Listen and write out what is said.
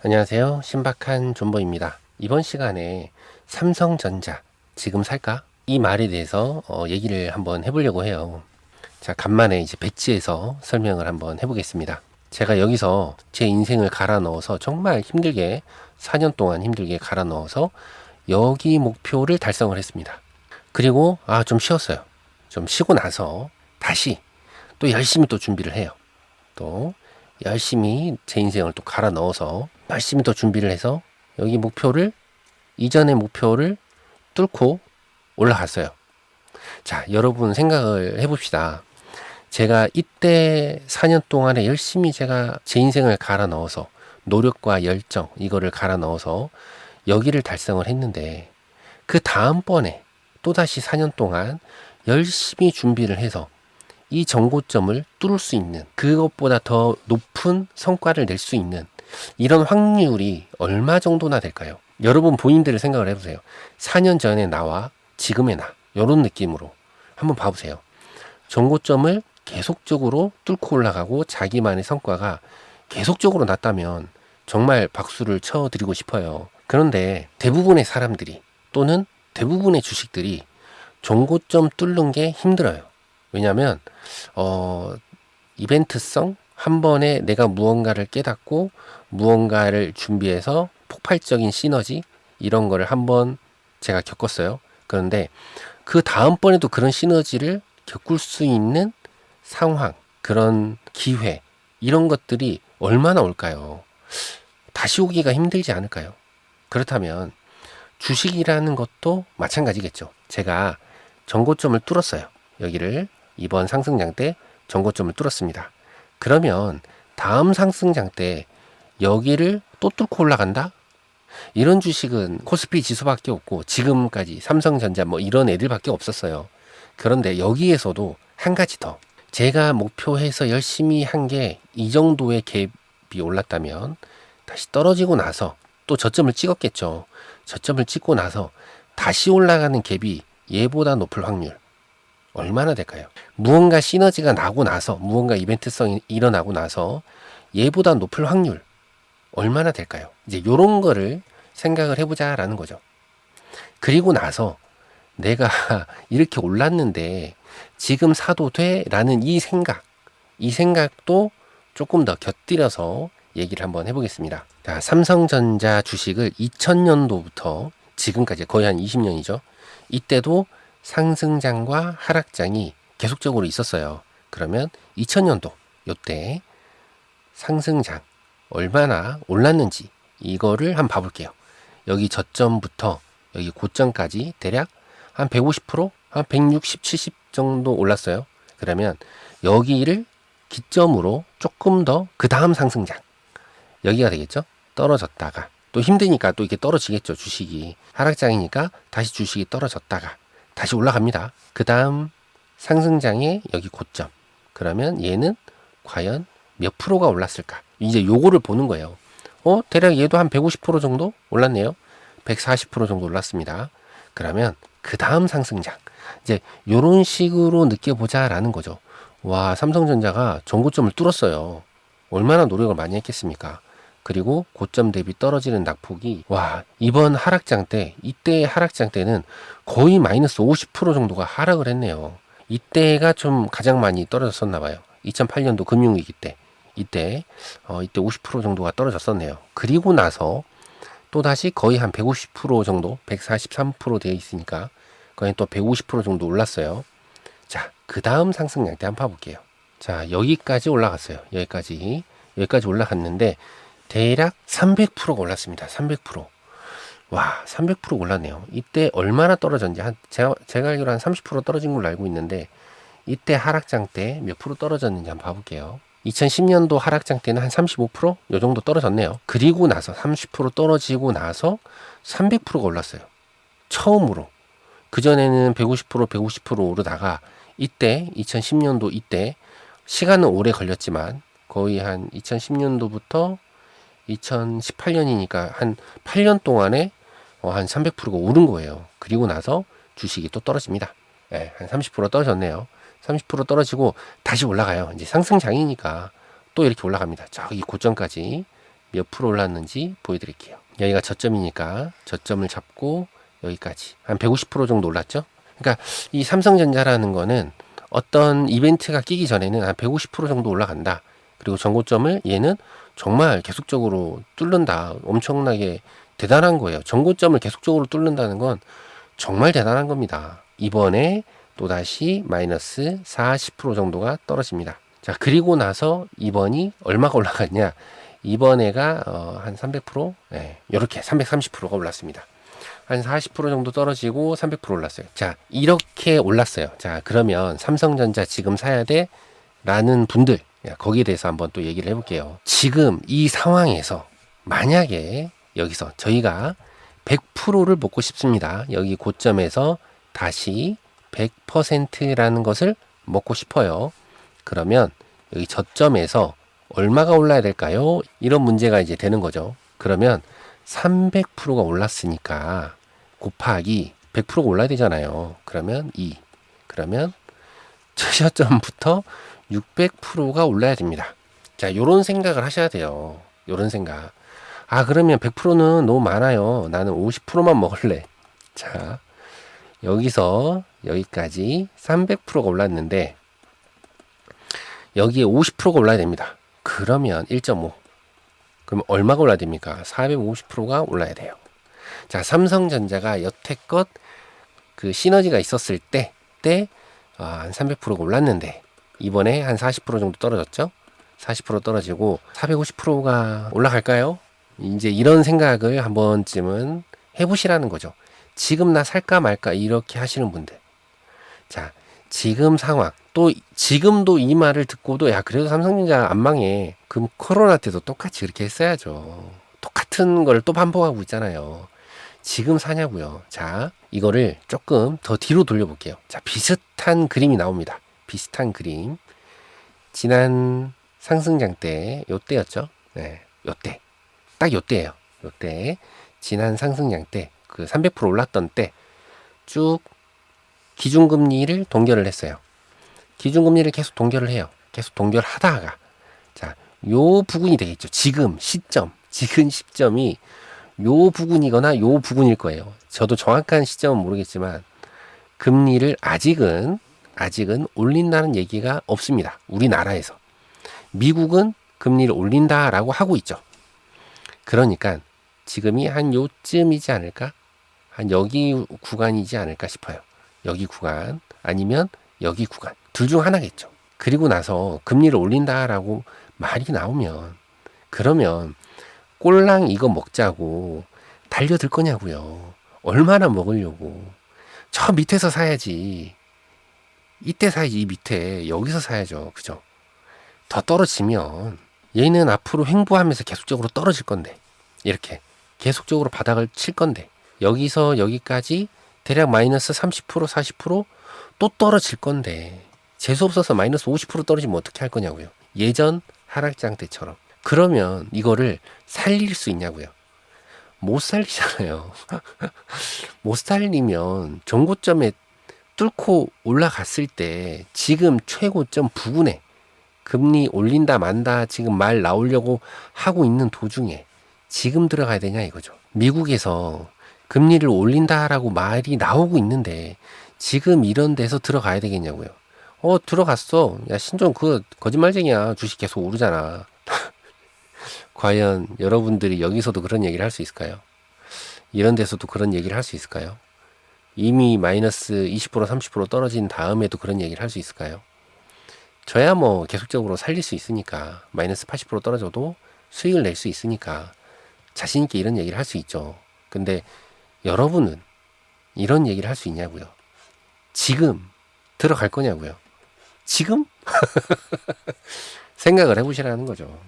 안녕하세요. 신박한 존버입니다. 이번 시간에 삼성전자 지금 살까? 이 말에 대해서 얘기를 한번 해보려고 해요. 자, 간만에 이제 배치해서 설명을 한번 해보겠습니다. 제가 여기서 제 인생을 갈아 넣어서 정말 힘들게 4년 동안 힘들게 갈아 넣어서 여기 목표를 달성을 했습니다. 그리고 좀 쉬었어요. 좀 쉬고 나서 다시 또 열심히 또 준비를 해요. 또 열심히 제 인생을 또 갈아 넣어서 열심히 더 준비를 해서 여기 목표를 이전의 목표를 뚫고 올라갔어요. 자, 여러분 생각을 해봅시다. 제가 이때 4년 동안에 열심히 제가 제 인생을 갈아 넣어서 노력과 열정 이거를 갈아 넣어서 여기를 달성을 했는데 그 다음번에 또다시 4년 동안 열심히 준비를 해서 이 정고점을 뚫을 수 있는 그것보다 더 높은 성과를 낼 수 있는 이런 확률이 얼마 정도나 될까요? 여러분 본인들을 생각을 해보세요. 4년 전에 나와 지금의 나 이런 느낌으로 한번 봐보세요. 정고점을 계속적으로 뚫고 올라가고 자기만의 성과가 계속적으로 났다면 정말 박수를 쳐드리고 싶어요. 그런데 대부분의 사람들이 또는 대부분의 주식들이 정고점 뚫는 게 힘들어요. 왜냐하면 이벤트성 한 번에 내가 무언가를 깨닫고 무언가를 준비해서 폭발적인 시너지 이런 거를 한번 제가 겪었어요. 그런데 그 다음번에도 그런 시너지를 겪을 수 있는 상황, 그런 기회 이런 것들이 얼마나 올까요? 다시 오기가 힘들지 않을까요? 그렇다면 주식이라는 것도 마찬가지겠죠. 제가 정고점을 뚫었어요. 여기를 이번 상승장 때 정고점을 뚫었습니다. 그러면 다음 상승장 때 여기를 또 뚫고 올라간다? 이런 주식은 코스피 지수밖에 없고 지금까지 삼성전자 뭐 이런 애들밖에 없었어요. 그런데 여기에서도 한 가지 더. 제가 목표해서 열심히 한 게 이 정도의 갭이 올랐다면 다시 떨어지고 나서 또 저점을 찍었겠죠. 저점을 찍고 나서 다시 올라가는 갭이 얘보다 높을 확률. 얼마나 될까요? 무언가 시너지가 나고 나서, 무언가 이벤트성이 일어나고 나서 얘보다 높을 확률 얼마나 될까요? 이제 요런 거를 생각을 해보자라는 거죠. 그리고 나서 내가 이렇게 올랐는데 지금 사도 돼? 라는 이 생각도 조금 더 곁들여서 얘기를 한번 해보겠습니다. 자, 삼성전자 주식을 2000년도부터 지금까지 거의 한 20년이죠. 이때도 상승장과 하락장이 계속적으로 있었어요. 그러면 2000년도 요때 상승장 얼마나 올랐는지 이거를 한번 봐볼게요. 여기 저점부터 여기 고점까지 대략 한 150%, 한 160, 70 정도 올랐어요. 그러면 여기를 기점으로 조금 더 그 다음 상승장 여기가 되겠죠. 떨어졌다가 또 힘드니까 또 이렇게 떨어지겠죠. 주식이 하락장이니까 다시 주식이 떨어졌다가 다시 올라갑니다. 그 다음 상승장의 여기 고점. 그러면 얘는 과연 몇 프로가 올랐을까? 이제 요거를 보는 거예요. 대략 얘도 한 150% 정도 올랐네요. 140% 정도 올랐습니다. 그러면 그 다음 상승장. 이제 요런 식으로 느껴보자라는 거죠. 와, 삼성전자가 전고점을 뚫었어요. 얼마나 노력을 많이 했겠습니까? 그리고 고점 대비 떨어지는 낙폭이 이번 하락장 때 이때의 하락장 때는 거의 마이너스 50% 정도가 하락을 했네요. 이때가 좀 가장 많이 떨어졌었나 봐요. 2008년도 금융위기 때 이때 50% 정도가 떨어졌었네요. 그리고 나서 또다시 거의 한 150% 정도 143% 되어 있으니까 거의 또 150% 정도 올랐어요. 자, 그 다음 상승장 때 한번 봐볼게요. 자, 여기까지 올라갔어요. 여기까지 올라갔는데 대략 300%가 올랐습니다. 300%. 와, 300% 올랐네요. 이때 얼마나 떨어졌는지 제가 알기로 한 30% 떨어진 걸로 알고 있는데 이때 하락장 때 몇 프로 떨어졌는지 한번 봐볼게요. 2010년도 하락장 때는 한 35%? 요 정도 떨어졌네요. 그리고 나서 30% 떨어지고 나서 300%가 올랐어요. 처음으로. 그전에는 150% 오르다가 이때 2010년도 이때 시간은 오래 걸렸지만 거의 한 2010년도부터 2018년이니까 한 8년 동안에 한 300%가 오른 거예요. 그리고 나서 주식이 또 떨어집니다. 네, 한 30% 떨어졌네요. 30% 떨어지고 다시 올라가요. 이제 상승장이니까 또 이렇게 올라갑니다. 저기 고점까지 몇 프로 올랐는지 보여드릴게요. 여기가 저점이니까 저점을 잡고 여기까지 한 150% 정도 올랐죠. 그러니까 이 삼성전자라는 거는 어떤 이벤트가 끼기 전에는 한 150% 정도 올라간다. 그리고 전고점을 얘는 정말 계속적으로 뚫는다. 엄청나게 대단한 거예요. 전고점을 계속적으로 뚫는다는 건 정말 대단한 겁니다. 이번에 또다시 마이너스 40% 정도가 떨어집니다. 자, 그리고 나서 이번이 얼마가 올라갔냐? 이번 해가 한 300%? 네, 이렇게 330%가 올랐습니다. 한 40% 정도 떨어지고 300% 올랐어요. 자, 이렇게 올랐어요. 자, 그러면 삼성전자 지금 사야 돼? 라는 분들, 거기에 대해서 한번 또 얘기를 해볼게요. 지금 이 상황에서 만약에 여기서 저희가 100%를 먹고 싶습니다. 여기 고점에서 다시 100%라는 것을 먹고 싶어요. 그러면 여기 저점에서 얼마가 올라야 될까요? 이런 문제가 이제 되는 거죠. 그러면 300%가 올랐으니까 곱하기 100%가 올라야 되잖아요. 그러면 2. 그러면 저점부터 600%가 올라야 됩니다. 자, 요런 생각을 하셔야 돼요. 요런 생각. 아, 그러면 100%는 너무 많아요. 나는 50%만 먹을래. 자, 여기서 여기까지 300%가 올랐는데 여기에 50%가 올라야 됩니다. 그러면 1.5. 그럼 얼마가 올라야 됩니까? 450%가 올라야 돼요. 자, 삼성전자가 여태껏 그 시너지가 있었을 때 한 300%가 올랐는데 이번에 한 40% 정도 떨어졌죠? 40% 떨어지고 450%가 올라갈까요? 이제 이런 생각을 한 번쯤은 해보시라는 거죠. 지금 나 살까 말까 이렇게 하시는 분들. 자, 지금 상황 또 지금도 이 말을 듣고도 야 그래도 삼성전자 안 망해. 그럼 코로나 때도 똑같이 그렇게 했어야죠. 똑같은 걸 또 반복하고 있잖아요. 지금 사냐고요. 자, 이거를 조금 더 뒤로 돌려볼게요. 자, 비슷한 그림이 나옵니다. 비슷한 그림. 지난 상승장 때 요때였죠. 네, 요때. 딱 요때예요. 요때. 지난 상승장 때 그 300% 올랐던 때 쭉 기준금리를 동결을 했어요. 기준금리를 계속 동결을 해요. 계속 동결하다가 자, 요 부분이 되겠죠. 지금 시점이 요 부분이거나 요 부분일 거예요. 저도 정확한 시점은 모르겠지만 금리를 아직은 올린다는 얘기가 없습니다. 우리나라에서. 미국은 금리를 올린다라고 하고 있죠. 그러니까 지금이 한 요쯤이지 않을까? 한 여기 구간이지 않을까 싶어요. 여기 구간 아니면 여기 구간 둘 중 하나겠죠. 그리고 나서 금리를 올린다라고 말이 나오면 그러면 꼴랑 이거 먹자고 달려들 거냐고요. 얼마나 먹으려고. 저 밑에서 사야지. 이때 사야지. 이 밑에 여기서 사야죠. 그죠? 더 떨어지면 얘는 앞으로 횡보하면서 계속적으로 떨어질 건데 이렇게 계속적으로 바닥을 칠 건데 여기서 여기까지 대략 마이너스 30% 40%또 떨어질 건데 재수없어서 마이너스 50% 떨어지면 어떻게 할 거냐고요. 예전 하락장 때처럼. 그러면 이거를 살릴 수 있냐고요. 못 살리잖아요. 못 살리면 전고점에 뚫고 올라갔을 때 지금 최고점 부근에 금리 올린다 만다 지금 말 나오려고 하고 있는 도중에 지금 들어가야 되냐 이거죠. 미국에서 금리를 올린다라고 말이 나오고 있는데 지금 이런 데서 들어가야 되겠냐고요. 들어갔어. 야, 신종 그 거짓말쟁이야. 주식 계속 오르잖아. 과연 여러분들이 여기서도 그런 얘기를 할 수 있을까요? 이런 데서도 그런 얘기를 할 수 있을까요? 이미 마이너스 20% 30% 떨어진 다음에도 그런 얘기를 할 수 있을까요? 저야 뭐 계속적으로 살릴 수 있으니까 마이너스 80% 떨어져도 수익을 낼 수 있으니까 자신 있게 이런 얘기를 할 수 있죠. 근데 여러분은 이런 얘기를 할 수 있냐고요. 지금 들어갈 거냐고요. 지금 생각을 해보시라는 거죠.